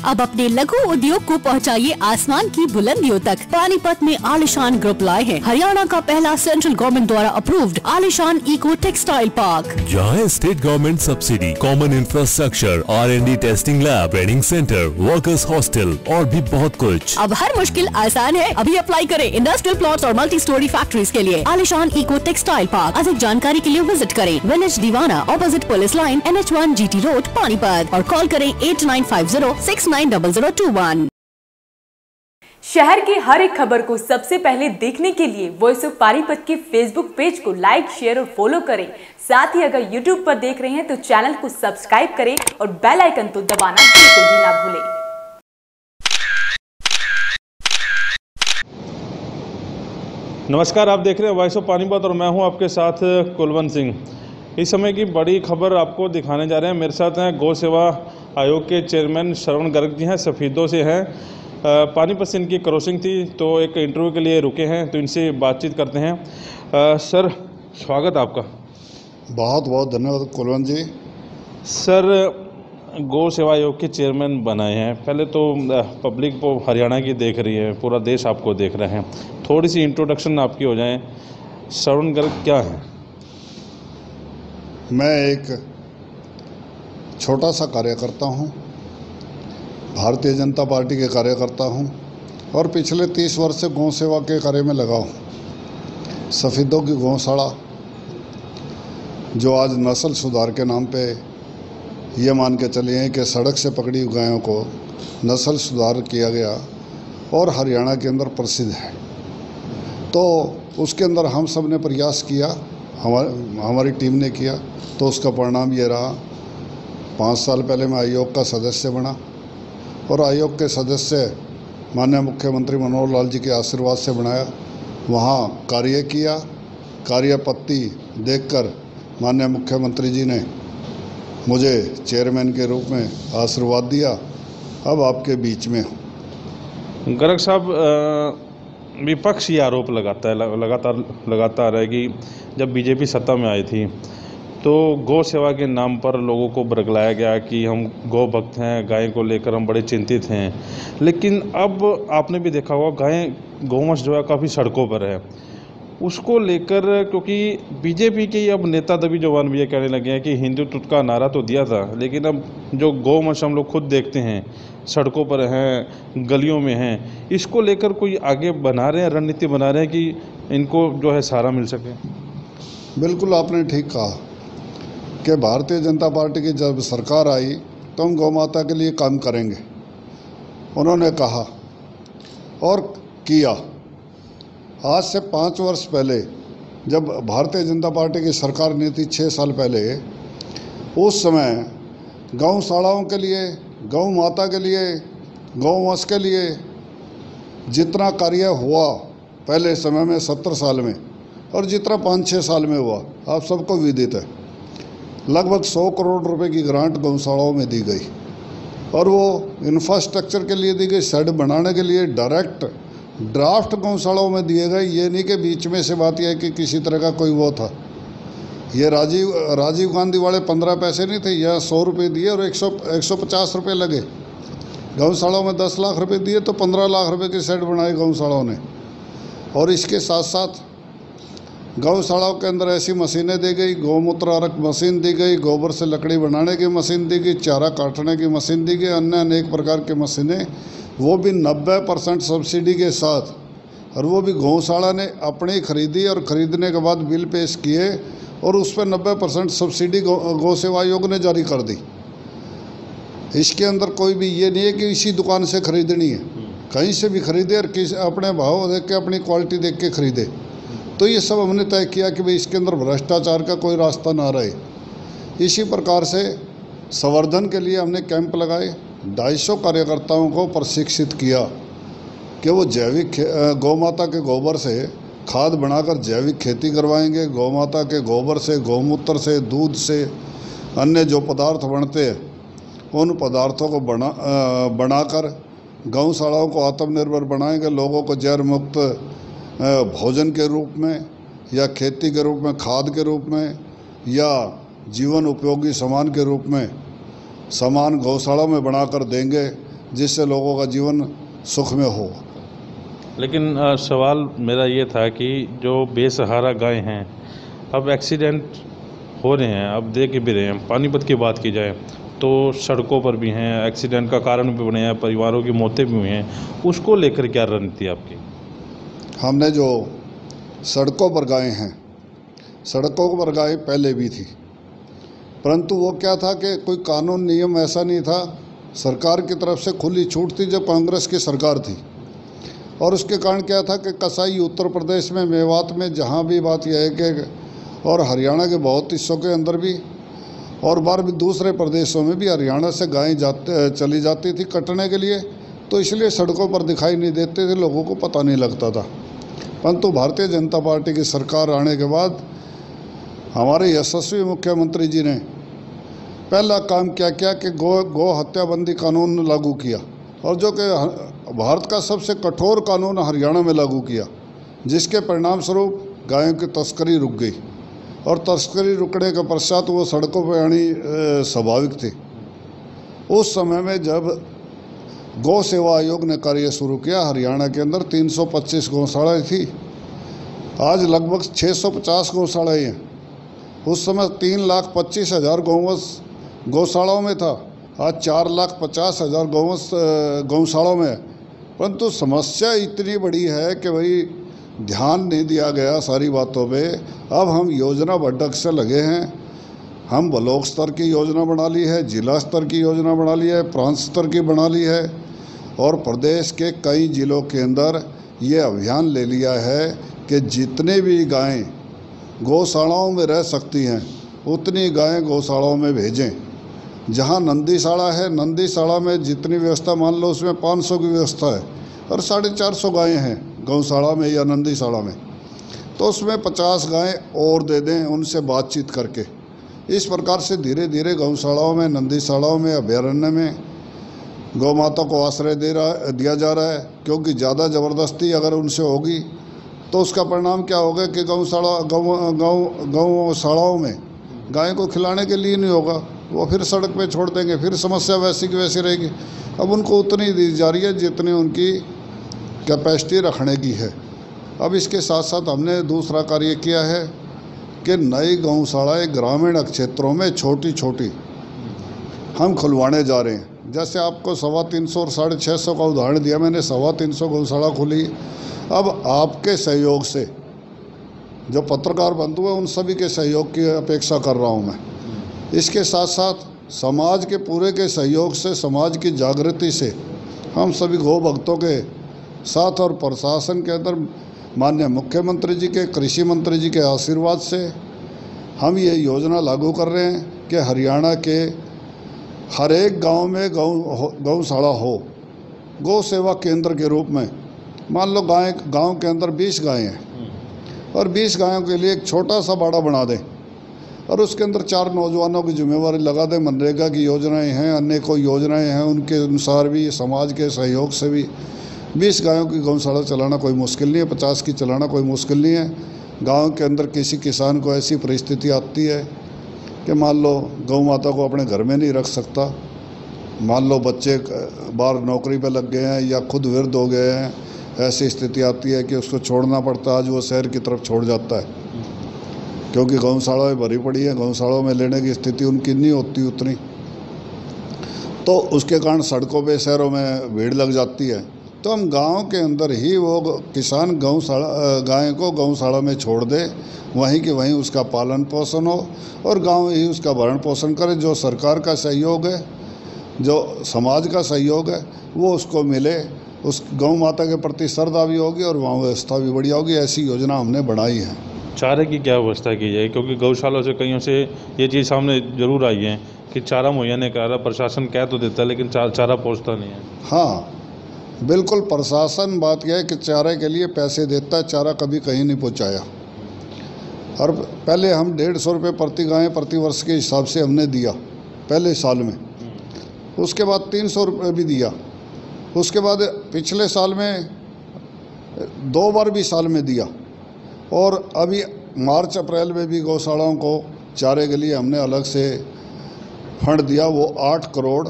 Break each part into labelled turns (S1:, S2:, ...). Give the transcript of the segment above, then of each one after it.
S1: अब अपने लघु उद्योग को पहुंचाइए आसमान की बुलंदियों तक। पानीपत में आलिशान ग्रुप लाए हैं हरियाणा का पहला सेंट्रल गवर्नमेंट द्वारा अप्रूव्ड आलिशान इको टेक्सटाइल पार्क,
S2: जहाँ state government subsidy, common infrastructure, R&D testing lab, training centre, workers hostel और भी बहुत कुछ।
S1: अब हर मुश्किल आसान है। अभी अप्लाई करें इंडस्ट्रियल प्लॉट्स और मल्टी स्टोरी फैक्ट्रीज के लिए। आलिशान इको टेक्सटाइल पार्क। अधिक जानकारी के लिए विजिट करें विलेज दीवाना, opposite police line, NH1 GT road, Panipat, और कॉल करें 8950690021।
S3: शहर की हर एक खबर को सबसे पहले देखने के लिए वॉइस ऑफ पानीपत के फेसबुक पेज को लाइक, शेयर और फॉलो करें। साथ ही अगर यूट्यूब पर देख रहे हैं तो चैनल को सब्सक्राइब करें और बेल आइकन तो दबाना बिल्कुल भी ना भूलें।
S4: नमस्कार, आप देख रहे हैं वॉइस ऑफ पानीपत और मैं हूं आपके साथ कुलवंत सिंह। इस समय की बड़ी खबर आपको दिखाने जा रहे हैं। मेरे साथ हैं गौ सेवा आयोग के चेयरमैन श्रवण गर्ग जी हैं, सफीदों से हैं। पानीपत से इनकी क्रॉसिंग थी तो एक इंटरव्यू के लिए रुके हैं, तो इनसे बातचीत करते हैं। सर, स्वागत आपका।
S5: बहुत बहुत धन्यवाद कुलवंत जी।
S4: सर, गौ सेवा आयोग के चेयरमैन बनाए हैं। पहले तो पब्लिक को हरियाणा की देख रही है, पूरा देश आपको देख रहे हैं। थोड़ी सी इंट्रोडक्शन आपकी हो जाए। श्रवण गर्ग क्या है?
S5: मैं एक छोटा सा कार्यकर्ता हूं, भारतीय जनता पार्टी के कार्यकर्ता हूं और पिछले 30 वर्ष से गौ सेवा के कार्य में लगा हूं। सफीदों की गौशाला जो आज नस्ल सुधार के नाम पे ये मान के चलिए कि सड़क से पकड़ी हुई गायों को नस्ल सुधार किया गया और हरियाणा के अंदर प्रसिद्ध है, तो उसके अंदर हम सब ने प्रयास किया, हमारी टीम ने किया, तो उसका परिणाम ये रहा। 5 साल पहले मैं आयोग का सदस्य बना और आयोग के सदस्य माननीय मुख्यमंत्री मनोहर लाल जी के आशीर्वाद से बनाया। वहाँ कार्य किया, कार्यपत्ति देखकर माननीय मुख्यमंत्री जी ने मुझे चेयरमैन के रूप में आशीर्वाद दिया। अब आपके बीच में हूँ।
S4: गर्ग साहब, विपक्ष ये आरोप लगाता है लगातार है कि जब बीजेपी सत्ता में आई थी तो गौ सेवा के नाम पर लोगों को बरगलाया गया कि हम गौ भक्त हैं, गाय को लेकर हम बड़े चिंतित हैं। लेकिन अब आपने भी देखा होगा गौवंश जो है काफ़ी सड़कों पर है। उसको लेकर, क्योंकि बीजेपी के अब नेता दबी जवान भी ये कहने लगे हैं कि हिंदुत्व का नारा तो दिया था, लेकिन अब जो गौवंश हम लोग खुद देखते हैं सड़कों पर हैं, गलियों में हैं, इसको लेकर कोई आगे बना रहे हैं, रणनीति बना रहे हैं कि इनको जो है सहारा मिल सके?
S5: बिल्कुल आपने ठीक कहा कि भारतीय जनता पार्टी की जब सरकार आई तो हम गौ माता के लिए काम करेंगे, उन्होंने कहा और किया। आज से 5 वर्ष पहले जब भारतीय जनता पार्टी की सरकार ने थी, 6 साल पहले, उस समय गौशालाओं के लिए, गौ माता के लिए, गौवंश के लिए जितना कार्य हुआ पहले समय में 70 साल में और जितना 5-6 साल में हुआ आप सबको विदित है। लगभग 100 करोड़ रुपए की ग्रांट गौशालाओं में दी गई और वो इंफ्रास्ट्रक्चर के लिए दी गई, शेड बनाने के लिए डायरेक्ट ड्राफ्ट गौशालाओं में दिए गए। ये नहीं कि बीच में से बात यह है कि किसी तरह का कोई वो था। ये राजीव गांधी वाले 15 पैसे नहीं थे, यह 100 रुपये दिए और 150 रुपये लगे। गौशालाओं में 10 लाख रुपए दिए तो 15 लाख रुपए के शेड बनाए गौशालाओं ने। और इसके साथ साथ गौशालाओं के अंदर ऐसी मशीनें दी गई, गौमूत्रारक मशीन दी गई, गोबर से लकड़ी बनाने की मशीन दी गई, चारा काटने की मशीन दी गई, अन्य अनेक प्रकार की मशीनें, वो भी 90% सब्सिडी के साथ, और वो भी गौशाला ने अपनी खरीदी और ख़रीदने के बाद बिल पेश किए और उस पर 90% सब्सिडी गौ सेवा आयोग ने जारी कर दी। इसके अंदर कोई भी ये नहीं है कि इसी दुकान से खरीदनी है, कहीं से भी खरीदे और किसी अपने भाव देख के, अपनी क्वालिटी देख के खरीदे। तो ये सब हमने तय किया कि भाई इसके अंदर भ्रष्टाचार का कोई रास्ता ना रहे। इसी प्रकार से संवर्धन के लिए हमने कैंप लगाए, 250 कार्यकर्ताओं को प्रशिक्षित किया कि वो जैविक गौ माता के गोबर से खाद बनाकर जैविक खेती करवाएंगे। गौ माता के गोबर से, गौमूत्र से, दूध से अन्य जो पदार्थ बनते हैं उन पदार्थों को बनाकर गौशालाओं को आत्मनिर्भर बनाएंगे। लोगों को जहर मुक्त भोजन के रूप में या खेती के रूप में, खाद के रूप में या जीवन उपयोगी सामान के रूप में सामान गौशाला में बनाकर देंगे। जिससे लोगों का जीवन सुख में हो।
S4: लेकिन सवाल मेरा ये था कि जो बेसहारा गाय हैं, अब एक्सीडेंट हो रहे हैं, अब देख भी रहे हैं। पानीपत की बात की जाए तो सड़कों पर भी हैं, एक्सीडेंट का कारण भी बने हैं, परिवारों की मौतें भी हुई हैं। उसको लेकर क्या रणनीति आपकी?
S5: हमने जो सड़कों पर गायें हैं, सड़कों पर गाय पहले भी थी, परंतु वो क्या था कि कोई कानून नियम ऐसा नहीं था। सरकार की तरफ से खुली छूट थी जब कांग्रेस की सरकार थी, और उसके कारण क्या था कि कसाई उत्तर प्रदेश में, मेवात में, जहाँ भी बात यह है कि, और हरियाणा के बहुत हिस्सों के अंदर भी, और बार भी दूसरे प्रदेशों में भी हरियाणा से गायें चली जाती थी कटने के लिए, तो इसलिए सड़कों पर दिखाई नहीं देते थे, लोगों को पता नहीं लगता था। परंतु भारतीय जनता पार्टी की सरकार आने के बाद हमारे यशस्वी मुख्यमंत्री जी ने पहला काम क्या किया कि गौ हत्याबंदी कानून लागू किया, और जो कि भारत का सबसे कठोर कानून हरियाणा में लागू किया, जिसके परिणाम स्वरूप गायों की तस्करी रुक गई, और तस्करी रुकने के पश्चात वो सड़कों पर आनी स्वाभाविक थी। उस समय में जब गौ सेवा आयोग ने कार्य शुरू किया, हरियाणा के अंदर 325 गौशालाएँ थी, आज लगभग 650 गौशालाएँ हैं। उस समय 3,25,000 गौशालाओं में था, आज 4,50,000 गौशालाओं में है। परंतु समस्या इतनी बड़ी है कि भाई ध्यान नहीं दिया गया सारी बातों पे। अब हम योजनाबद्ध से लगे हैं, हम ब्लॉक स्तर की योजना बना ली है, जिला स्तर की योजना बना ली है, प्रांत स्तर की बना ली है, और प्रदेश के कई जिलों के अंदर ये अभियान ले लिया है कि जितने भी गायें गौशालाओं में रह सकती हैं उतनी गायें गौशालाओं में भेजें। जहाँ नंदीशाला है, नंदीशाला में जितनी व्यवस्था, मान लो उसमें 500 की व्यवस्था है और 450 गायें हैं गौशाला में या नंदीशाला में, तो उसमें 50 गायें और दे दें उनसे बातचीत करके। इस प्रकार से धीरे धीरे गौशालाओं में, नंदीशालाओं में, अभयारण्य में गौ माता को आश्रय दिया जा रहा है, क्योंकि ज़्यादा ज़बरदस्ती अगर उनसे होगी तो उसका परिणाम क्या होगा कि गौशालाओं में गाय को खिलाने के लिए नहीं होगा, वो फिर सड़क पे छोड़ देंगे, फिर समस्या वैसी की वैसी रहेगी। अब उनको उतनी दी जा रही है जितनी उनकी कैपेसिटी रखने की है। अब इसके साथ साथ हमने दूसरा कार्य किया है कि नई गौशालाएँ ग्रामीण क्षेत्रों में छोटी छोटी हम खुलवाने जा रहे हैं। जैसे आपको 350 और 650 का उदाहरण दिया मैंने, 350 गौशाला खुली। अब आपके सहयोग से, जो पत्रकार बंधु हैं उन सभी के सहयोग की अपेक्षा कर रहा हूं मैं। इसके साथ साथ समाज के पूरे के सहयोग से, समाज की जागृति से, हम सभी गौ भक्तों के साथ और प्रशासन के अंदर माननीय मुख्यमंत्री जी के, कृषि मंत्री जी के आशीर्वाद से हम ये योजना लागू कर रहे हैं कि हरियाणा के हर एक गांव में गौशाला हो, गौ सेवा केंद्र के रूप में। मान लो गांव के अंदर 20 गायें हैं और 20 गायों के लिए एक छोटा सा बाड़ा बना दें और उसके अंदर 4 नौजवानों की जिम्मेवारी लगा दें। मनरेगा की योजनाएं हैं, अन्य कोई योजनाएं हैं, उनके अनुसार भी समाज के सहयोग से भी 20 गायों की गौशाला चलाना कोई मुश्किल नहीं है, 50 की चलाना कोई मुश्किल नहीं है। गाँव के अंदर किसी किसान को ऐसी परिस्थिति आती है कि मान लो गौ माता को अपने घर में नहीं रख सकता, मान लो बच्चे बाहर नौकरी पे लग गए हैं या खुद वृद्ध हो गए हैं, ऐसी स्थिति आती है कि उसको छोड़ना पड़ता है। आज वो शहर की तरफ छोड़ जाता है क्योंकि गौशालाएँ भरी पड़ी है, गौशालाओं में लेने की स्थिति उनकी नहीं होती उतनी, तो उसके कारण सड़कों पे शहरों में भीड़ लग जाती है। तो हम गांव के अंदर ही वो किसान गाय को गौशाला में छोड़ दे, वहीं के वहीं उसका पालन पोषण हो और गांव ही उसका भरण पोषण करे। जो सरकार का सहयोग है, जो समाज का सहयोग है, वो उसको मिले, उस गौ माता के प्रति श्रद्धा भी होगी और वहाँ व्यवस्था भी बढ़िया होगी। ऐसी योजना हमने बनाई है।
S4: चारे की क्या व्यवस्था की जाए, क्योंकि गौशालों से कईयों से ये चीज़ सामने जरूर आई है कि चारा मुहैया नहीं कर रहा, प्रशासन कह तो देता है लेकिन चारा पहुँचता नहीं है।
S5: हाँ बिल्कुल, प्रशासन बात यह है कि चारे के लिए पैसे देता है, चारा कभी कहीं नहीं पहुँचाया। और पहले हम 150 रुपये प्रति गाय प्रति वर्ष के हिसाब से हमने दिया पहले साल में, उसके बाद 300 रुपये भी दिया, उसके बाद पिछले साल में 2 बार भी साल में दिया, और अभी मार्च अप्रैल में भी गौशालाओं को चारे के लिए हमने अलग से फंड दिया। वो 8 करोड़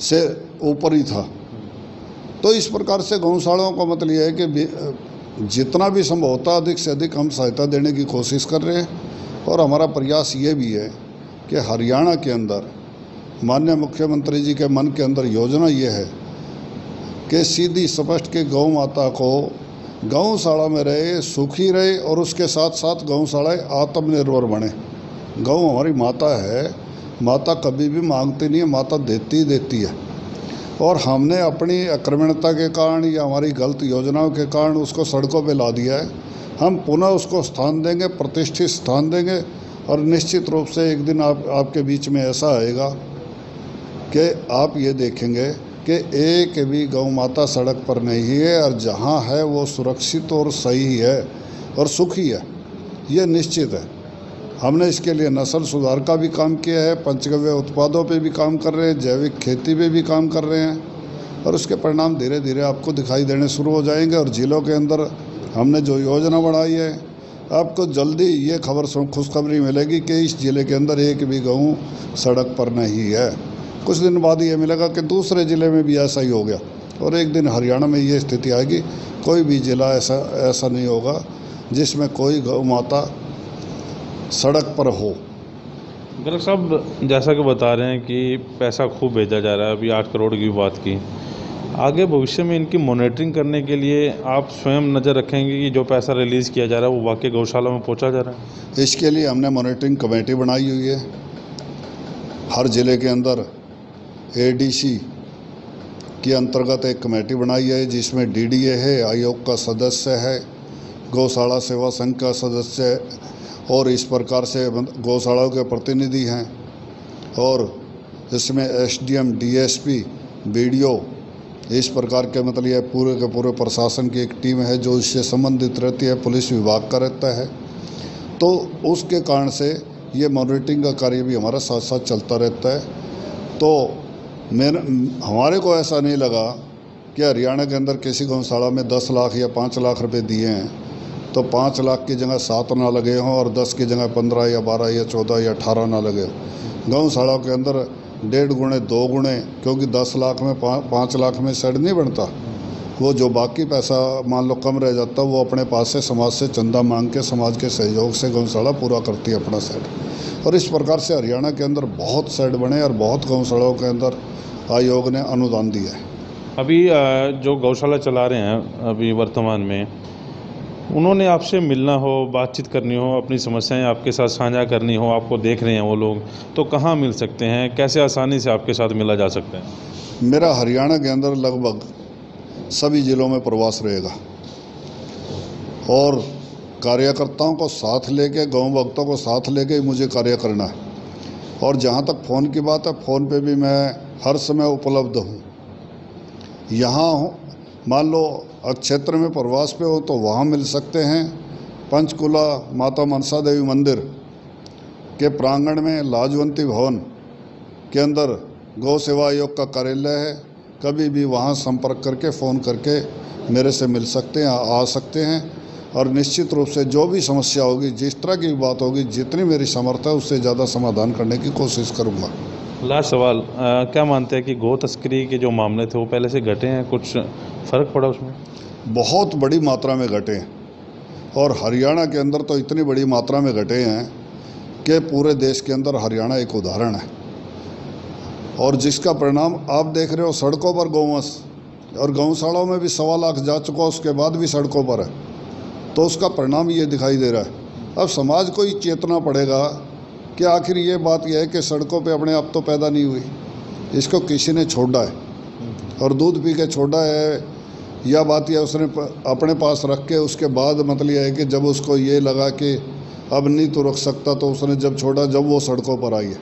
S5: से ऊपर ही था। तो इस प्रकार से गौशालाओं का मतलब यह है कि जितना भी संभव होता है अधिक से अधिक हम सहायता देने की कोशिश कर रहे हैं। और हमारा प्रयास ये भी है कि हरियाणा के अंदर माननीय मुख्यमंत्री जी के मन के अंदर योजना ये है कि सीधी स्पष्ट के गौ माता को गौशाला में रहे, सुखी रहे और उसके साथ साथ गौशालाएँ आत्मनिर्भर बने। गौ हमारी माता है, माता कभी भी मांगती नहीं है, माता देती ही देती है। और हमने अपनी आक्रामकता के कारण या हमारी गलत योजनाओं के कारण उसको सड़कों पे ला दिया है। हम पुनः उसको स्थान देंगे, प्रतिष्ठित स्थान देंगे। और निश्चित रूप से एक दिन आपके बीच में ऐसा आएगा कि आप ये देखेंगे कि एक भी गौ माता सड़क पर नहीं है और जहाँ है वो सुरक्षित और सही है और सुखी है, ये निश्चित है। हमने इसके लिए नस्ल सुधार का भी काम किया है, पंचगव्य उत्पादों पे भी काम कर रहे हैं, जैविक खेती पे भी काम कर रहे हैं और उसके परिणाम धीरे धीरे आपको दिखाई देने शुरू हो जाएंगे। और जिलों के अंदर हमने जो योजना बढ़ाई है, आपको जल्दी ये खबर खुशखबरी मिलेगी कि इस ज़िले के अंदर एक भी गऊ सड़क पर नहीं है। कुछ दिन बाद ये मिलेगा कि दूसरे ज़िले में भी ऐसा ही हो गया और एक दिन हरियाणा में ये स्थिति आएगी, कोई भी ज़िला ऐसा नहीं होगा जिसमें कोई गौ माता सड़क पर हो।
S4: गर्ग साहब, जैसा कि बता रहे हैं कि पैसा खूब भेजा जा रहा है, अभी 8 करोड़ की बात की, आगे भविष्य में इनकी मॉनिटरिंग करने के लिए आप स्वयं नज़र रखेंगे कि जो पैसा रिलीज़ किया जा रहा है वो वाकई गौशाला में पहुंचा जा रहा है?
S5: इसके लिए हमने मॉनिटरिंग कमेटी बनाई हुई है। हर ज़िले के अंदर एडीसी के अंतर्गत एक कमेटी बनाई है जिसमें डीडीए है, आयोग का सदस्य है, गौशाला सेवा संघ का सदस्य है और इस प्रकार से गौशालाओं के प्रतिनिधि हैं। और इसमें एसडीएम, डीएसपी, बीडीओ, इस प्रकार के मतलब ये पूरे के पूरे प्रशासन की एक टीम है जो इससे संबंधित रहती है, पुलिस विभाग का रहता है। तो उसके कारण से ये मॉनिटरिंग का कार्य भी हमारा साथ साथ चलता रहता है। तो हमारे को ऐसा नहीं लगा कि हरियाणा के अंदर किसी गौशाला में 10 लाख या 5 लाख रुपए दिए हैं तो 5 लाख की जगह 7 ना लगे हों और 10 की जगह 15 या 12 या 14 या 18 ना लगे हों। गौशाला के अंदर 1.5 गुणे 2 गुणे, क्योंकि 10 लाख में 5 लाख में शेड नहीं बनता। वो जो बाकी पैसा मान लो कम रह जाता वो अपने पास से समाज से चंदा मांग के समाज के सहयोग से गौशाला पूरा करती है अपना शेड। और इस प्रकार से हरियाणा के अंदर बहुत शेड बने और बहुत गौशालाओं के अंदर आयोग ने अनुदान दिया है।
S4: अभी जो गौशाला चला रहे हैं अभी वर्तमान में, उन्होंने आपसे मिलना हो, बातचीत करनी हो, अपनी समस्याएं आपके साथ साझा करनी हो, आपको देख रहे हैं वो लोग, तो कहाँ मिल सकते हैं? कैसे आसानी से आपके साथ मिला जा सकता है?
S5: मेरा हरियाणा के अंदर लगभग सभी ज़िलों में प्रवास रहेगा और कार्यकर्ताओं को साथ लेके, गौ भक्तों को साथ लेके ही मुझे कार्य करना है। और जहाँ तक फ़ोन की बात है, फ़ोन पे भी मैं हर समय उपलब्ध हूँ। यहाँ हूँ, मान लो क्षेत्र में प्रवास पे हो तो वहाँ मिल सकते हैं। पंचकुला माता मनसा देवी मंदिर के प्रांगण में लाजवंती भवन के अंदर गौ सेवा आयोग का कार्यालय है। कभी भी वहाँ संपर्क करके फ़ोन करके मेरे से मिल सकते हैं, आ सकते हैं। और निश्चित रूप से जो भी समस्या होगी, जिस तरह की बात होगी, जितनी मेरी समर्थ है उससे ज़्यादा समाधान करने की कोशिश करूँगा।
S4: लास्ट सवाल, क्या मानते हैं कि गौ तस्करी के जो मामले थे वो पहले से घटे हैं? कुछ फ़र्क पड़ा उसमें?
S5: बहुत बड़ी मात्रा में घटे हैं और हरियाणा के अंदर तो इतनी बड़ी मात्रा में घटे हैं कि पूरे देश के अंदर हरियाणा एक उदाहरण है। और जिसका परिणाम आप देख रहे हो, सड़कों पर गौवंश और गौशालाओं में भी 1.25 लाख जा चुका, उसके बाद भी सड़कों पर है। तो उसका परिणाम ये दिखाई दे रहा है। अब समाज को ही चेतना पड़ेगा कि आखिर ये बात यह है कि सड़कों पे अपने आप तो पैदा नहीं हुई, इसको किसी ने छोड़ा है और दूध पी के छोड़ा है, या बात यह उसने अपने पास रख के उसके बाद मतलब यह है कि जब उसको ये लगा कि अब नहीं तो रुक सकता तो उसने जब छोड़ा, जब वो सड़कों पर आई है।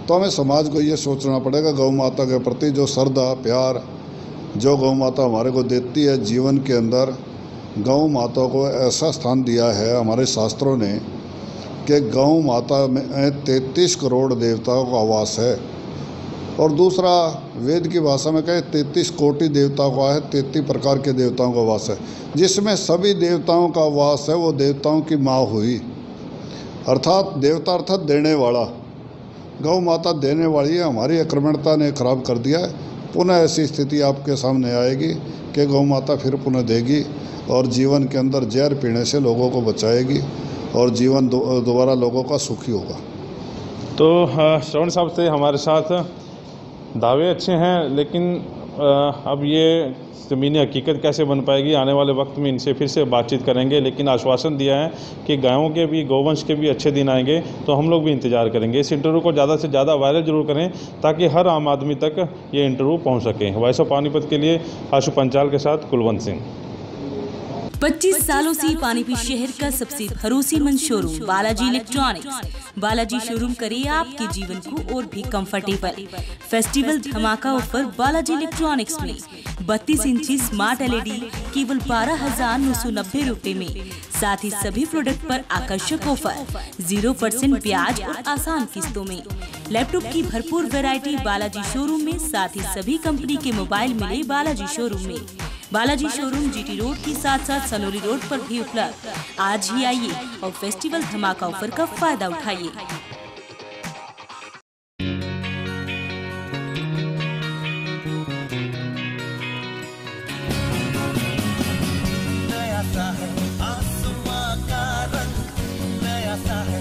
S5: तो हमें समाज को ये सोचना पड़ेगा, गौ माता के प्रति जो श्रद्धा प्यार जो गौ माता हमारे को देती है जीवन के अंदर, गौ माता को ऐसा स्थान दिया है हमारे शास्त्रों ने कि गौ माता में 33 करोड़ देवताओं का वास है। और दूसरा, वेद की भाषा में कहे 33 कोटि देवताओं का है, 33 प्रकार के देवताओं का वास है, जिसमें सभी देवताओं का वास है। वो देवताओं की माँ हुई, अर्थात देवता अर्थात देने वाला। गौ माता देने वाली है। हमारी आक्रामकता ने खराब कर दिया है। पुनः ऐसी स्थिति आपके सामने आएगी कि गौ माता फिर पुनः देगी और जीवन के अंदर जहर पीने से लोगों को बचाएगी और जीवन दोबारा लोगों का सुखी होगा।
S4: तो श्रवण साहब से हमारे साथ दावे अच्छे हैं, लेकिन अब ये ज़मीनी हकीकत कैसे बन पाएगी, आने वाले वक्त में इनसे फिर से बातचीत करेंगे। लेकिन आश्वासन दिया है कि गायों के भी, गौवंश के भी अच्छे दिन आएंगे, तो हम लोग भी इंतज़ार करेंगे। इस इंटरव्यू को ज़्यादा से ज़्यादा वायरल जरूर करें ताकि हर आम आदमी तक ये इंटरव्यू पहुँच सके। वॉइस ऑफ पानीपत के लिए आशु पंचाल के साथ कुलवंत सिंह।
S6: 25 सालों से पानीपत शहर का सबसे भरोसेमंद showroom Balaji electronics. Balaji showroom करे आपके जीवन को और भी कंफर्टेबल। फेस्टिवल धमाका ऑफर बालाजी इलेक्ट्रॉनिक्स में 32 इंची स्मार्ट LED केवल 12,990 रुपए में। साथ ही सभी प्रोडक्ट पर आकर्षक ऑफर, 0% ब्याज और आसान किस्तों में। लैपटॉप की भरपूर वैरायटी बालाजी शोरूम में। साथ ही सभी कंपनी के मोबाइल मिले बालाजी शोरूम में। बालाजी शोरूम GT रोड के साथ साथ सनोली रोड पर भी उपलब्ध। आज ही आइए और फेस्टिवल धमाका ऑफर का फायदा उठाइए।
S7: नया सा है आसमां का रंग, नया सा है